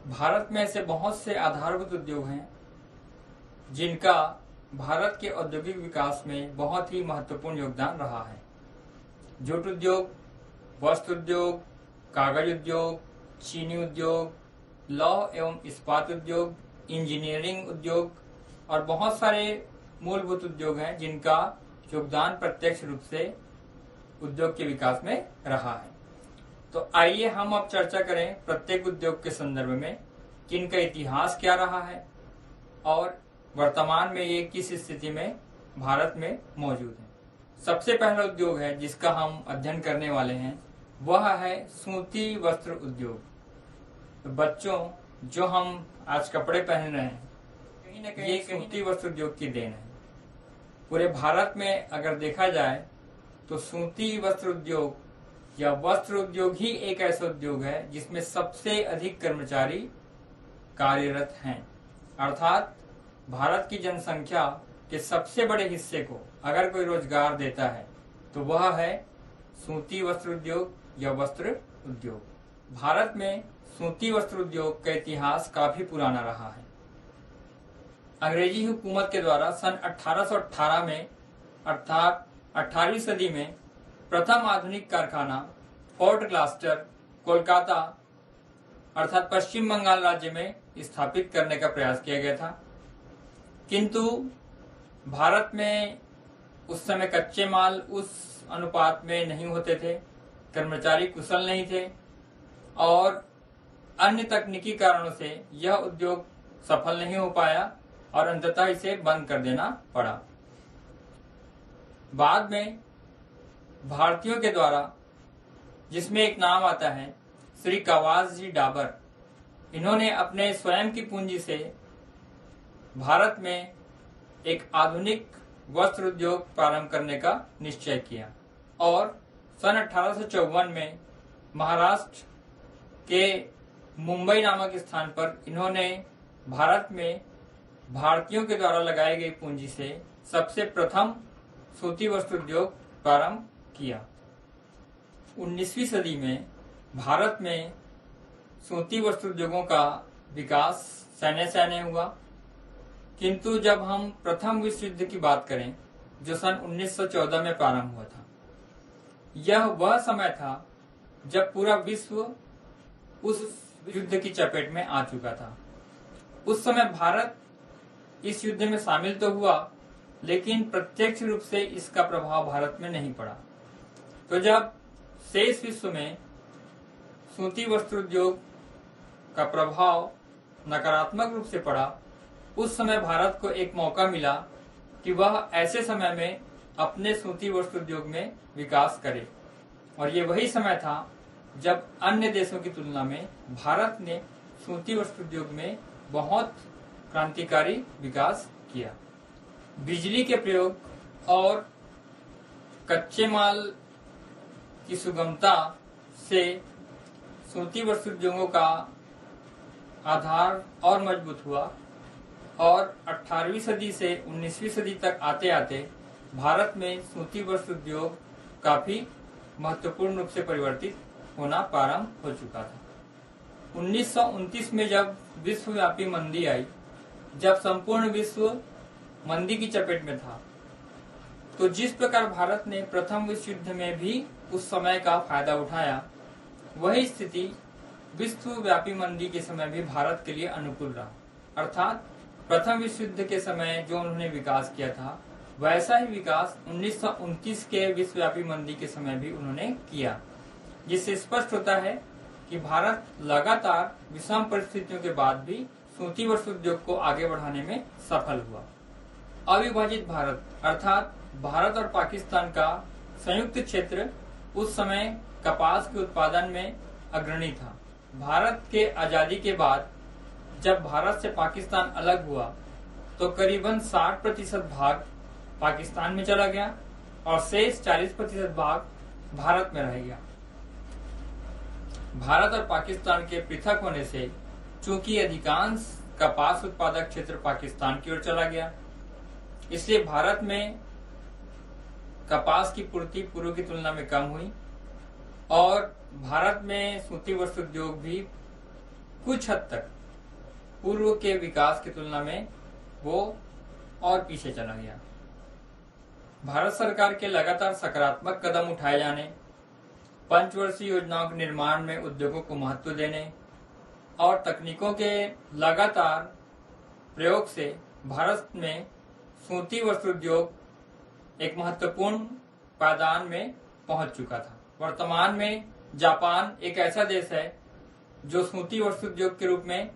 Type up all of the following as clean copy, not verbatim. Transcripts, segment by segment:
भारत में ऐसे बहुत से आधारभूत उद्योग हैं जिनका भारत के औद्योगिक विकास में बहुत ही महत्वपूर्ण योगदान रहा है। जूट उद्योग, वस्त्र उद्योग, कागज उद्योग, चीनी उद्योग, लौह एवं इस्पात उद्योग, इंजीनियरिंग उद्योग और बहुत सारे मूलभूत उद्योग हैं जिनका योगदान प्रत्यक्ष रूप से उद्योग के विकास में रहा है। तो आइए हम अब चर्चा करें प्रत्येक उद्योग के संदर्भ में कि इनका इतिहास क्या रहा है और वर्तमान में ये किस स्थिति में भारत में मौजूद है। सबसे पहला उद्योग है जिसका हम अध्ययन करने वाले हैं वह है सूती वस्त्र उद्योग। तो बच्चों, जो हम आज कपड़े पहन रहे हैं कहीं न कहीं ये सूती वस्त्र उद्योग की देन है। पूरे भारत में अगर देखा जाए तो सूती वस्त्र उद्योग या वस्त्र उद्योग ही एक ऐसा उद्योग है जिसमें सबसे अधिक कर्मचारी कार्यरत हैं। अर्थात भारत की जनसंख्या के सबसे बड़े हिस्से को अगर कोई रोजगार देता है तो वह है सूती वस्त्र उद्योग या वस्त्र उद्योग। भारत में सूती वस्त्र उद्योग का इतिहास काफी पुराना रहा है। अंग्रेजी हुकूमत के द्वारा सन 1818 में अर्थात 18वीं सदी में प्रथम आधुनिक कारखाना फोर्ट ग्लास्टर, कोलकाता अर्थात पश्चिम बंगाल राज्य में स्थापित करने का प्रयास किया गया था। किंतु भारत में उस समय कच्चे माल उस अनुपात में नहीं होते थे, कर्मचारी कुशल नहीं थे और अन्य तकनीकी कारणों से यह उद्योग सफल नहीं हो पाया और अंततः इसे बंद कर देना पड़ा। बाद में भारतीयों के द्वारा, जिसमें एक नाम आता है श्री कवासजी डाबर, इन्होंने अपने स्वयं की पूंजी से भारत में एक आधुनिक वस्त्र उद्योग प्रारंभ करने का निश्चय किया और सन 1854 में महाराष्ट्र के मुंबई नामक स्थान पर इन्होंने भारत में भारतीयों के द्वारा लगाई गई पूंजी से सबसे प्रथम सूती वस्त्र उद्योग प्रारंभ किया। 19वीं सदी में भारत में सूती वस्त्र उद्योगों का विकास सैन्य सैन्य हुआ। किंतु जब हम प्रथम विश्व युद्ध की बात करें जो सन 1914 में प्रारंभ हुआ था, यह वह समय था जब पूरा विश्व उस युद्ध की चपेट में आ चुका था। उस समय भारत इस युद्ध में शामिल तो हुआ लेकिन प्रत्यक्ष रूप से इसका प्रभाव भारत में नहीं पड़ा। तो जब शेष विश्व में सूती वस्त्र उद्योग का प्रभाव नकारात्मक रूप से पड़ा, उस समय भारत को एक मौका मिला कि वह ऐसे समय में अपने सूती वस्त्र उद्योग में विकास करे और ये वही समय था जब अन्य देशों की तुलना में भारत ने सूती वस्त्र उद्योग में बहुत क्रांतिकारी विकास किया। बिजली के प्रयोग और कच्चे माल की सुगमता से सूती वस्त्र उद्योगों का आधार और मजबूत हुआ और 18वीं सदी से 19वीं सदी तक आते आते भारत में सूती वस्त्र उद्योग काफी महत्वपूर्ण रूप से परिवर्तित होना प्रारंभ हो चुका था। 1929 में जब विश्वव्यापी मंदी आई, जब संपूर्ण विश्व मंदी की चपेट में था, तो जिस प्रकार भारत ने प्रथम विश्व युद्ध में भी उस समय का फायदा उठाया, वही स्थिति विश्वव्यापी मंदी के समय भी भारत के लिए अनुकूल रहा। अर्थात प्रथम विश्व युद्ध के समय जो उन्होंने विकास किया था वैसा ही विकास 1929 के विश्वव्यापी मंदी के समय भी उन्होंने किया, जिससे स्पष्ट होता है कि भारत लगातार विषम परिस्थितियों के बाद भी सूती वस्त्र उद्योग को आगे बढ़ाने में सफल हुआ। अविभाजित भारत अर्थात भारत और पाकिस्तान का संयुक्त क्षेत्र उस समय कपास के उत्पादन में अग्रणी था। भारत के आजादी के बाद जब भारत से पाकिस्तान अलग हुआ तो करीबन 60% भाग पाकिस्तान में चला गया और शेष 40% भाग भारत में रह गया। भारत और पाकिस्तान के पृथक होने से चूंकि अधिकांश कपास उत्पादक क्षेत्र पाकिस्तान की ओर चला गया, इसलिए भारत में कपास की पूर्ति पूर्व की तुलना में कम हुई और भारत में सूती वस्त्र उद्योग भी कुछ हद तक पूर्व के विकास की तुलना में वो और पीछे चला गया। भारत सरकार के लगातार सकारात्मक कदम उठाए जाने, पंचवर्षीय योजनाओं के निर्माण में उद्योगों को महत्व देने और तकनीकों के लगातार प्रयोग से भारत में सूती वस्त्र उद्योग एक महत्वपूर्ण पायदान में पहुंच चुका था। वर्तमान में जापान एक ऐसा देश है जो सूती वस्त्र उद्योग के रूप में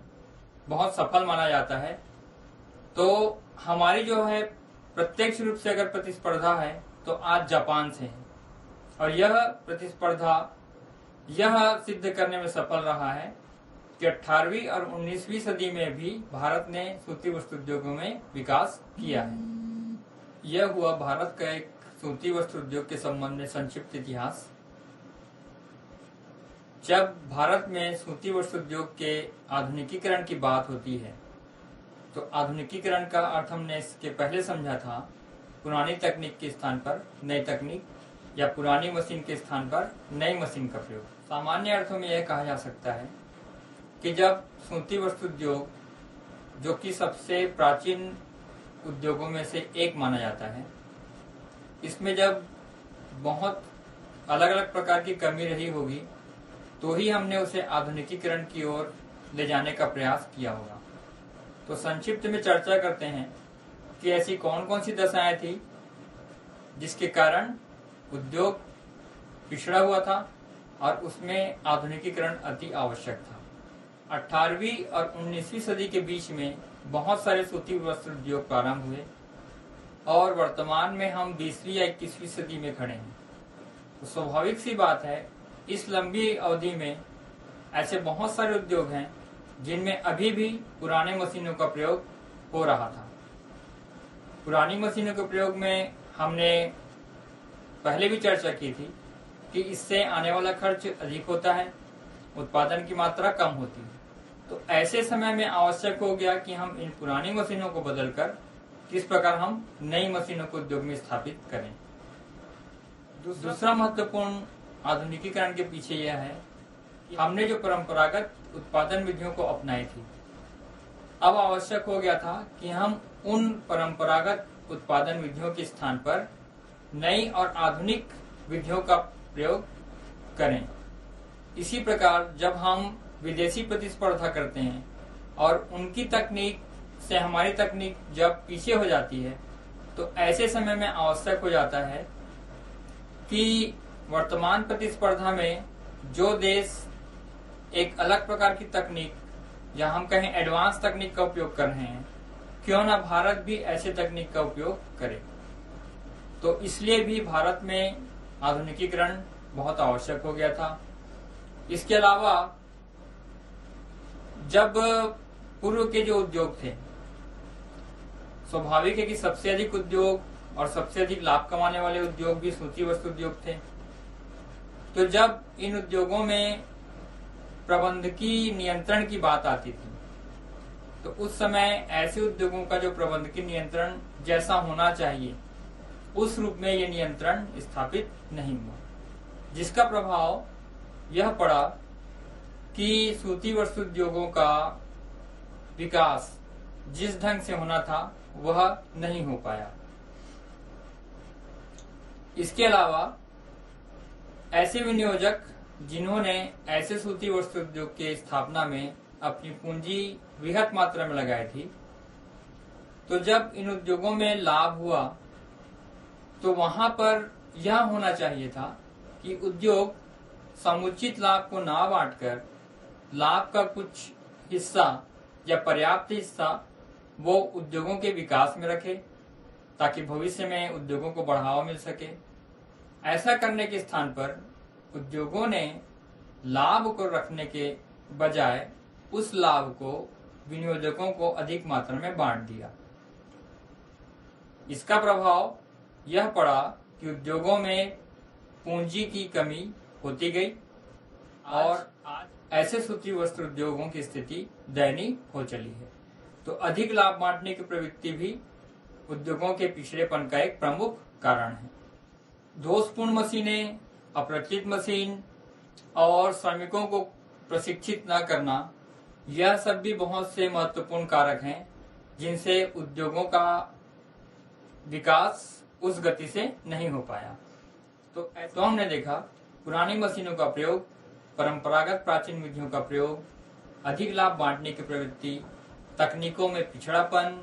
बहुत सफल माना जाता है। तो हमारी जो है प्रत्यक्ष रूप से अगर प्रतिस्पर्धा है तो आज जापान से है, और यह प्रतिस्पर्धा यह सिद्ध करने में सफल रहा है कि 18वीं और 19वीं सदी में भी भारत ने सूती वस्त्र उद्योगों में विकास किया है। यह हुआ भारत का एक सूती वस्त्र उद्योग के संबंध में संक्षिप्त इतिहास। जब भारत में सूती वस्त्र उद्योग के आधुनिकीकरण की बात होती है तो आधुनिकीकरण का अर्थ हमने इसके पहले समझा था पुरानी तकनीक के स्थान पर नई तकनीक या पुरानी मशीन के स्थान पर नई मशीन का प्रयोग। सामान्य अर्थों में यह कहा जा सकता है कि जब सूती वस्त्र उद्योग, जो कि सबसे प्राचीन उद्योगों में से एक माना जाता है, इसमें जब बहुत अलग अलग प्रकार की कमी रही होगी तो ही हमने उसे आधुनिकीकरण की ओर ले जाने का प्रयास किया होगा। तो संक्षिप्त में चर्चा करते हैं कि ऐसी कौन कौन सी दशाएं थी जिसके कारण उद्योग पिछड़ा हुआ था और उसमें आधुनिकीकरण अति आवश्यक था। 18वीं और 19वीं सदी के बीच में बहुत सारे सूती वस्त्र उद्योग प्रारंभ हुए और वर्तमान में हम 20वीं या 21वीं सदी में खड़े हैं। तो स्वाभाविक सी बात है, इस लंबी अवधि में ऐसे बहुत सारे उद्योग हैं जिनमें अभी भी पुराने मशीनों का प्रयोग हो रहा था। पुरानी मशीनों के प्रयोग में हमने पहले भी चर्चा की थी कि इससे आने वाला खर्च अधिक होता है, उत्पादन की मात्रा कम होती है। तो ऐसे समय में आवश्यक हो गया कि हम इन पुरानी मशीनों को बदलकर किस प्रकार हम नई मशीनों को उद्योग में स्थापित करें। दूसरा महत्वपूर्ण आधुनिकीकरण के पीछे यह है कि हमने जो परंपरागत उत्पादन विधियों को अपनाई थी, अब आवश्यक हो गया था कि हम उन परंपरागत उत्पादन विधियों के स्थान पर नई और आधुनिक विधियों का प्रयोग करें। इसी प्रकार जब हम विदेशी प्रतिस्पर्धा करते हैं और उनकी तकनीक से हमारी तकनीक जब पीछे हो जाती है तो ऐसे समय में आवश्यक हो जाता है कि वर्तमान प्रतिस्पर्धा में जो देश एक अलग प्रकार की तकनीक या हम कहें एडवांस तकनीक का उपयोग कर रहे हैं, क्यों ना भारत भी ऐसे तकनीक का उपयोग करे। तो इसलिए भी भारत में आधुनिकीकरण बहुत आवश्यक हो गया था। इसके अलावा जब पूर्व के जो उद्योग थे, स्वाभाविक है कि सबसे अधिक उद्योग और सबसे अधिक लाभ कमाने वाले उद्योग भी सूती वस्त्र उद्योग थे। तो जब इन उद्योगों में प्रबंधकीय नियंत्रण की बात आती थी तो उस समय ऐसे उद्योगों का जो प्रबंधकीय नियंत्रण जैसा होना चाहिए उस रूप में ये नियंत्रण स्थापित नहीं हुआ, जिसका प्रभाव यह पड़ा कि सूती वस्त्र उद्योगों का विकास जिस ढंग से होना था वह नहीं हो पाया। इसके अलावा ऐसे विनियोजक जिन्होंने ऐसे सूती वस्त्र उद्योग के स्थापना में अपनी पूंजी वृहत मात्रा में लगाई थी, तो जब इन उद्योगों में लाभ हुआ तो वहां पर यह होना चाहिए था कि उद्योग समुचित लाभ को ना बांटकर लाभ का कुछ हिस्सा या पर्याप्त हिस्सा वो उद्योगों के विकास में रखे ताकि भविष्य में उद्योगों को बढ़ावा मिल सके। ऐसा करने के स्थान पर उद्योगों ने लाभ को रखने के बजाय उस लाभ को विनियोजकों को अधिक मात्रा में बांट दिया। इसका प्रभाव यह पड़ा कि उद्योगों में पूंजी की कमी होती गई और आज ऐसे सूती वस्त्र उद्योगों की स्थिति दयनीय हो चली है। तो अधिक लाभ बांटने की प्रवृत्ति भी उद्योगों के पिछड़ेपन का एक प्रमुख कारण है। दोषपूर्ण मशीनें, अप्रचलित मशीन और श्रमिकों को प्रशिक्षित न करना, यह सब भी बहुत से महत्वपूर्ण कारक हैं जिनसे उद्योगों का विकास उस गति से नहीं हो पाया। तो हमने देखा पुरानी मशीनों का प्रयोग, परंपरागत प्राचीन विधियों का प्रयोग, अधिक लाभ बांटने की प्रवृत्ति, तकनीकों में पिछड़ापन,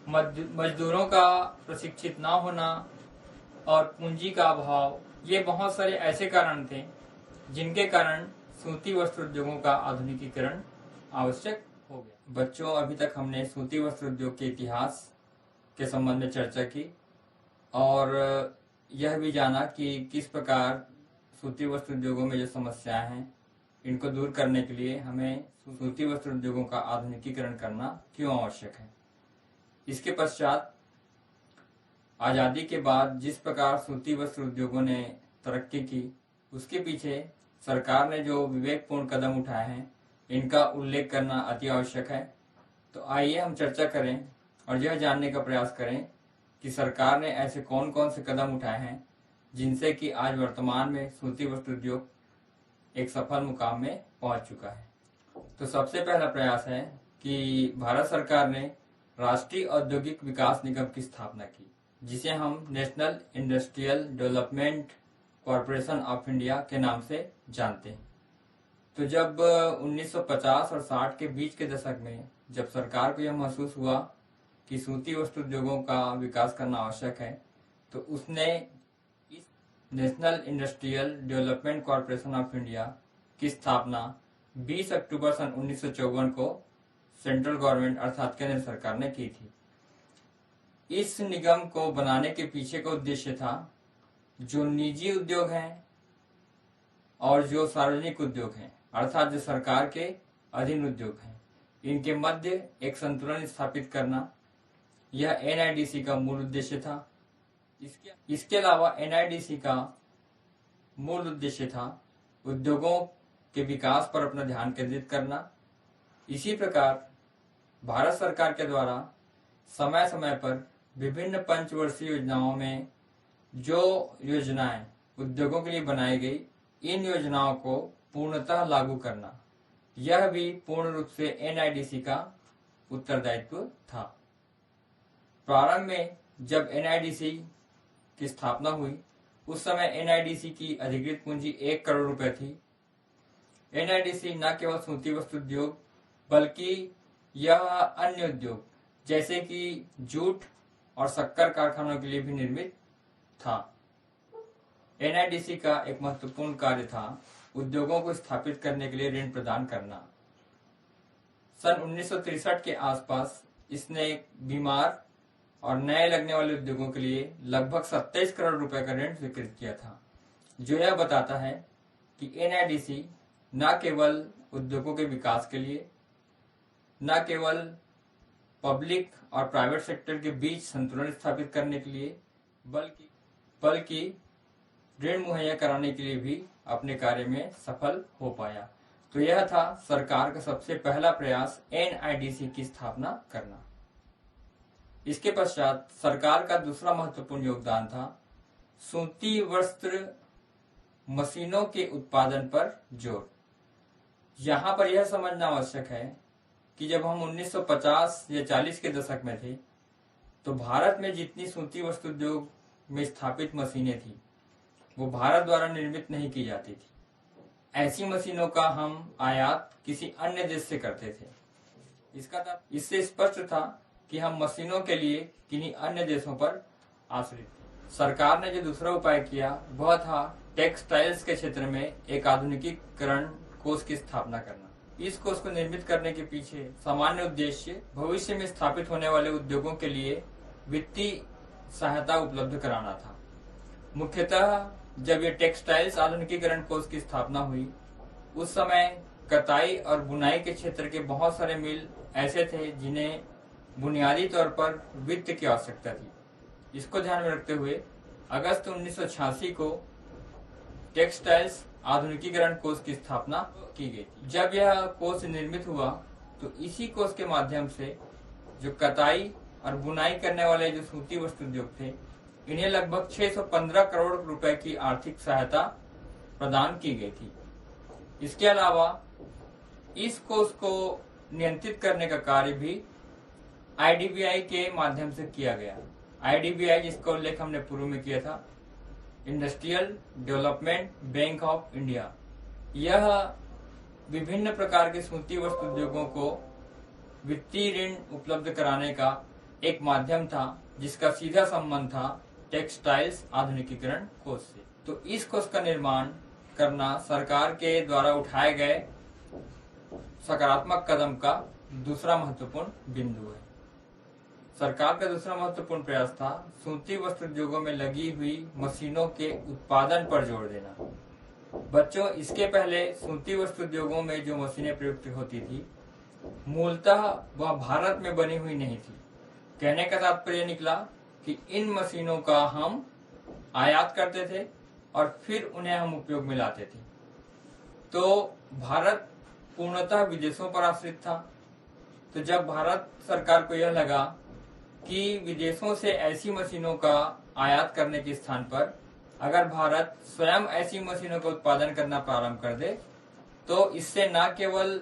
मजदूरों का प्रशिक्षित न होना और पूंजी का अभाव, ये बहुत सारे ऐसे कारण थे जिनके कारण सूती वस्त्र उद्योगों का आधुनिकीकरण आवश्यक हो गया। बच्चों, अभी तक हमने सूती वस्त्र उद्योग के इतिहास के संबंध में चर्चा की और यह भी जाना कि किस प्रकार सूती वस्त्र उद्योगों में जो समस्याएं हैं इनको दूर करने के लिए हमें सूती वस्त्र उद्योगों का आधुनिकीकरण करना क्यों आवश्यक है। इसके पश्चात आजादी के बाद जिस प्रकार सूती वस्त्र उद्योगों ने तरक्की की, उसके पीछे सरकार ने जो विवेकपूर्ण कदम उठाए हैं इनका उल्लेख करना अति आवश्यक है। तो आइए हम चर्चा करें और यह जानने का प्रयास करें कि सरकार ने ऐसे कौन कौन से कदम उठाए हैं जिनसे कि आज वर्तमान में सूती वस्त्र उद्योग एक सफल मुकाम में पहुंच चुका है। तो सबसे पहला प्रयास है कि भारत सरकार ने राष्ट्रीय औद्योगिक विकास निगम की स्थापना की, जिसे हम national industrial development corporation of India के नाम से जानते हैं। तो जब 1950 और 60 के बीच के दशक में जब सरकार को यह महसूस हुआ कि सूती वस्त्र उद्योगों का विकास करना आवश्यक है, तो उसने इस national industrial development corporation of India की स्थापना 20 अक्टूबर सन 1954 को सेंट्रल गवर्नमेंट अर्थात केंद्र सरकार ने की थी। इस निगम को बनाने के पीछे का उद्देश्य था जो निजी उद्योग हैं और जो सार्वजनिक उद्योग हैं अर्थात जो सरकार के अधीन उद्योग हैं, इनके मध्य एक संतुलन स्थापित करना, यह एनआईडीसी का मूल उद्देश्य था। इसके अलावा एनआईडीसी का मूल उद्देश्य था उद्योगों के विकास पर अपना ध्यान केंद्रित करना। इसी प्रकार भारत सरकार के द्वारा समय समय पर विभिन्न पंचवर्षीय योजनाओं में जो योजनाएं उद्योगों के लिए बनाई गई, इन योजनाओं को पूर्णतः लागू करना, यह भी पूर्ण रूप से एनआईडीसी का उत्तरदायित्व था। प्रारंभ में जब एनआईडीसी की स्थापना हुई, उस समय एनआईडीसी की अधिकृत पूंजी 1 करोड़ रुपए थी। एनआईडीसी न केवल सूती वस्त्र उद्योग बल्कि यह अन्य उद्योग जैसे कि जूट और शक्कर कारखानों के लिए भी निर्मित था। एनआईडीसी का एक महत्वपूर्ण कार्य था उद्योगों को स्थापित करने के लिए ऋण प्रदान करना। सन 1963 के आसपास इसने बीमार और नए लगने वाले उद्योगों के लिए लगभग 27 करोड़ रुपए का ऋण स्वीकृत किया था, जो यह बताता है कि एनआईडीसी न केवल उद्योगों के विकास के लिए, न केवल पब्लिक और प्राइवेट सेक्टर के बीच संतुलन स्थापित करने के लिए, बल्कि ऋण मुहैया कराने के लिए भी अपने कार्य में सफल हो पाया। तो यह था सरकार का सबसे पहला प्रयास, एनआईडीसी की स्थापना करना। इसके पश्चात सरकार का दूसरा महत्वपूर्ण योगदान था सूती वस्त्र मशीनों के उत्पादन पर जोर। यहाँ पर यह समझना आवश्यक है कि जब हम 1950 या 40 के दशक में थे, तो भारत में जितनी सूती वस्त्र उद्योग में स्थापित मशीनें थी, वो भारत द्वारा निर्मित नहीं की जाती थी। ऐसी मशीनों का हम आयात किसी अन्य देश से करते थे। इससे स्पष्ट था कि हम मशीनों के लिए किन्हीं अन्य देशों पर आश्रित थे। सरकार ने जो दूसरा उपाय किया वह था टेक्सटाइल्स के क्षेत्र में एक आधुनिकीकरण कोष की स्थापना करना। इस कोष को निर्मित करने के पीछे सामान्य उद्देश्य भविष्य में स्थापित होने वाले उद्योगों के लिए वित्तीय सहायता उपलब्ध कराना था। मुख्यतः जब ये टेक्सटाइल्स आधुनिकीकरण कोष की स्थापना हुई, उस समय कताई और बुनाई के क्षेत्र के बहुत सारे मिल ऐसे थे जिन्हें बुनियादी तौर पर वित्त की आवश्यकता थी। इसको ध्यान में रखते हुए अगस्त 1986 को टेक्सटाइल्स आधुनिकीकरण कोष की स्थापना की गई थी। जब यह कोष निर्मित हुआ तो इसी कोष के माध्यम से जो कताई और बुनाई करने वाले जो सूती वस्त्र उद्योग थे, इन्हें लगभग 615 करोड़ रुपए की आर्थिक सहायता प्रदान की गई थी। इसके अलावा इस कोष को नियंत्रित करने का कार्य भी IDBI के माध्यम से किया गया। IDBI, जिसका उल्लेख हमने पूर्व में किया था, industrial development bank of India, यह विभिन्न प्रकार के सूती वस्त्र उद्योगों को वित्तीय ऋण उपलब्ध कराने का एक माध्यम था, जिसका सीधा संबंध था टेक्सटाइल्स आधुनिकीकरण कोष से। तो इस कोष का निर्माण करना सरकार के द्वारा उठाए गए सकारात्मक कदम का दूसरा महत्वपूर्ण बिंदु है। सरकार का दूसरा महत्वपूर्ण प्रयास था सूती वस्त्र उद्योगों में लगी हुई मशीनों के उत्पादन पर जोर देना। बच्चों, इसके पहले सूती वस्त्र उद्योगों में जो मशीनें प्रयुक्त होती थी, मूलतः वह भारत में बनी हुई नहीं थी। कहने का तात्पर्य निकला कि इन मशीनों का हम आयात करते थे और फिर उन्हें हम उपयोग में लाते थे। तो भारत पूर्णतः विदेशों पर आश्रित था। तो जब भारत सरकार को यह लगा कि विदेशों से ऐसी मशीनों का आयात करने के स्थान पर अगर भारत स्वयं ऐसी मशीनों का उत्पादन करना प्रारंभ कर दे, तो इससे न केवल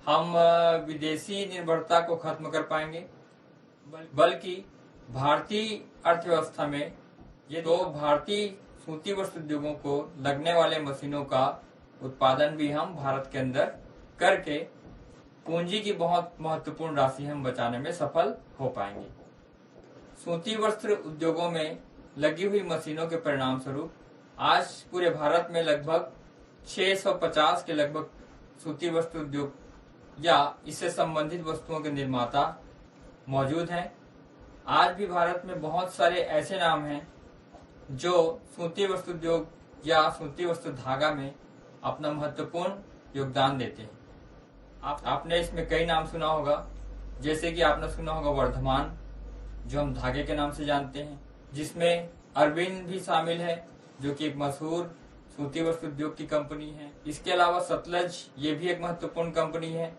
हम विदेशी निर्भरता को खत्म कर पाएंगे, बल्कि भारतीय अर्थव्यवस्था में ये तो भारतीय सूती वस्त्र उद्योगों को लगने वाले मशीनों का उत्पादन भी हम भारत के अंदर करके पूंजी की बहुत महत्वपूर्ण राशि हम बचाने में सफल हो पाएंगे। सूती वस्त्र उद्योगों में लगी हुई मशीनों के परिणाम स्वरूप आज पूरे भारत में लगभग 650 के लगभग सूती वस्त्र उद्योग या इससे संबंधित वस्तुओं के निर्माता मौजूद हैं। आज भी भारत में बहुत सारे ऐसे नाम हैं जो सूती वस्त्र उद्योग या सूती वस्त्र धागा में अपना महत्वपूर्ण योगदान देते हैं। आपने इसमें कई नाम सुना होगा, जैसे कि आपने सुना होगा वर्धमान, जो हम धागे के नाम से जानते हैं, जिसमें अरविंद भी शामिल है, जो कि एक मशहूर सूती वस्त्र उद्योग की कंपनी है। इसके अलावा सतलज, ये भी एक महत्वपूर्ण कंपनी है।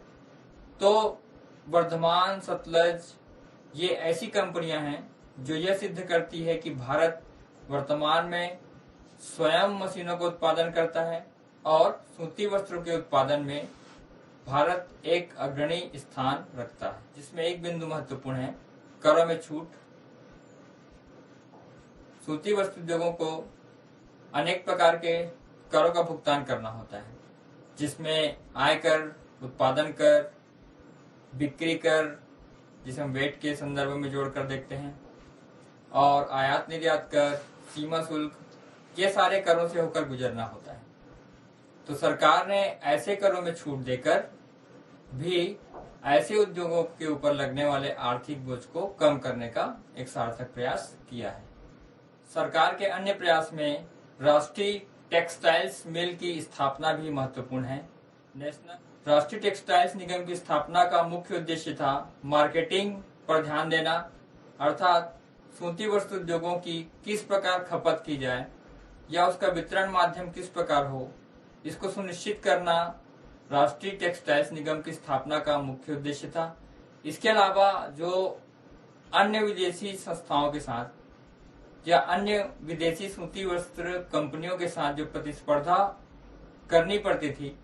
तो वर्धमान, सतलज, ये ऐसी कंपनियां हैं जो यह सिद्ध करती है कि भारत वर्तमान में स्वयं मशीनों का उत्पादन करता है और सूती वस्त्रों के उत्पादन में भारत एक अग्रणी स्थान रखता है। जिसमें एक बिंदु महत्वपूर्ण है, करों में छूट। सूती वस्त्र उद्योगों को अनेक प्रकार के करों का भुगतान करना होता है, जिसमें आयकर, उत्पादन कर, बिक्री कर, जिसे हम वेट के संदर्भ में जोड़कर देखते हैं, और आयात निर्यात कर, सीमा शुल्क, ये सारे करों से होकर गुजरना होता है। तो सरकार ने ऐसे करों में छूट देकर भी ऐसे उद्योगों के ऊपर लगने वाले आर्थिक बोझ को कम करने का एक सार्थक प्रयास किया है। सरकार के अन्य प्रयास में राष्ट्रीय टेक्सटाइल्स मिल की स्थापना भी महत्वपूर्ण है। नेशनल राष्ट्रीय टेक्सटाइल्स निगम की स्थापना का मुख्य उद्देश्य था मार्केटिंग पर ध्यान देना, अर्थात सूती वस्त्र उद्योगों की किस प्रकार खपत की जाए या उसका वितरण माध्यम किस प्रकार हो, इसको सुनिश्चित करना राष्ट्रीय टेक्सटाइल्स निगम की स्थापना का मुख्य उद्देश्य था। इसके अलावा जो अन्य विदेशी संस्थाओं के साथ या अन्य विदेशी सूती वस्त्र कंपनियों के साथ जो प्रतिस्पर्धा करनी पड़ती थी,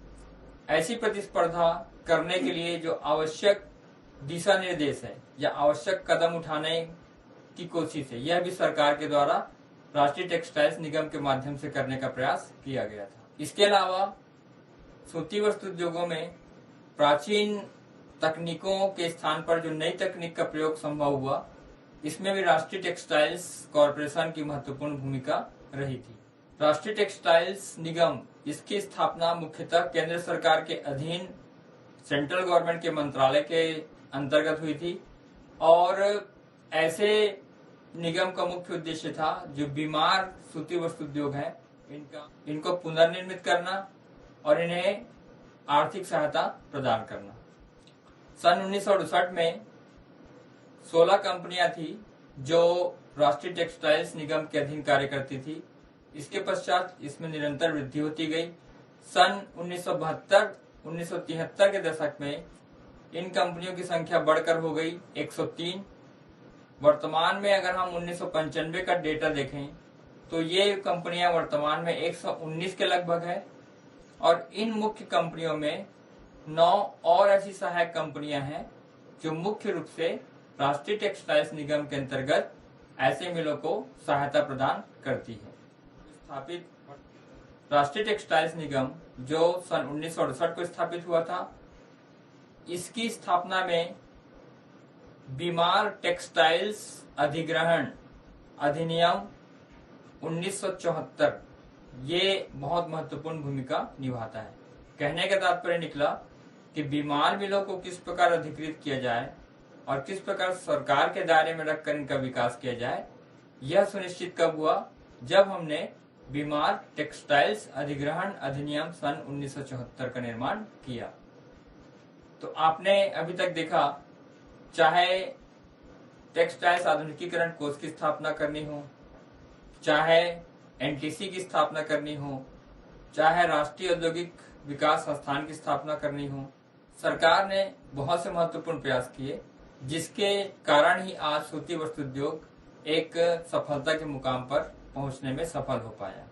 ऐसी प्रतिस्पर्धा करने के लिए जो आवश्यक दिशा निर्देश है या आवश्यक कदम उठाने की कोशिश है, यह भी सरकार के द्वारा राष्ट्रीय टेक्सटाइल्स निगम के माध्यम से करने का प्रयास किया गया था। इसके अलावा सूती वस्त्र उद्योगों में प्राचीन तकनीकों के स्थान पर जो नई तकनीक का प्रयोग संभव हुआ, इसमें भी राष्ट्रीय टेक्सटाइल्स कॉरपोरेशन की महत्वपूर्ण भूमिका रही थी। राष्ट्रीय टेक्सटाइल्स निगम, इसकी स्थापना मुख्यतः केंद्र सरकार के अधीन सेंट्रल गवर्नमेंट के मंत्रालय के अंतर्गत हुई थी और ऐसे निगम का मुख्य उद्देश्य था जो बीमार सूती वस्त्र उद्योग है, इनको पुनर्निर्मित करना और इन्हें आर्थिक सहायता प्रदान करना। सन 1968 में 16 कंपनियां थी जो राष्ट्रीय टेक्सटाइल्स निगम के अधीन कार्य करती थी। इसके पश्चात इसमें निरंतर वृद्धि होती गई। सन 1972-1973 के दशक में इन कंपनियों की संख्या बढ़कर हो गई 103। वर्तमान में अगर हम 1995 का डेटा देखें तो ये कंपनियां वर्तमान में 119 के लगभग है और इन मुख्य कंपनियों में 9 और ऐसी सहायक कंपनियां हैं जो मुख्य रूप से राष्ट्रीय टेक्सटाइल्स निगम के अंतर्गत ऐसे मिलों को सहायता प्रदान करती है। स्थापित राष्ट्रीय टेक्सटाइल्स निगम जो सन 1968 को स्थापित हुआ था, इसकी स्थापना में बीमार टेक्सटाइल्स अधिग्रहण अधिनियम 1974 ये बहुत महत्वपूर्ण भूमिका निभाता है। कहने का तात्पर्य निकला कि बीमार मिलों को किस प्रकार अधिकृत किया जाए और किस प्रकार सरकार के दायरे में रखकर इनका विकास किया जाए, यह सुनिश्चित कब हुआ, जब हमने बीमार टेक्सटाइल्स अधिग्रहण अधिनियम सन 1974 का निर्माण किया। तो आपने अभी तक देखा, चाहे टेक्सटाइल्स आधुनिकीकरण कोष की स्थापना करनी हो, चाहे एनटीसी की स्थापना करनी हो, चाहे राष्ट्रीय औद्योगिक विकास संस्थान की स्थापना करनी हो, सरकार ने बहुत से महत्वपूर्ण प्रयास किए, जिसके कारण ही आज सूती वस्त्र उद्योग एक सफलता के मुकाम पर पहुंचने में सफल हो पाया।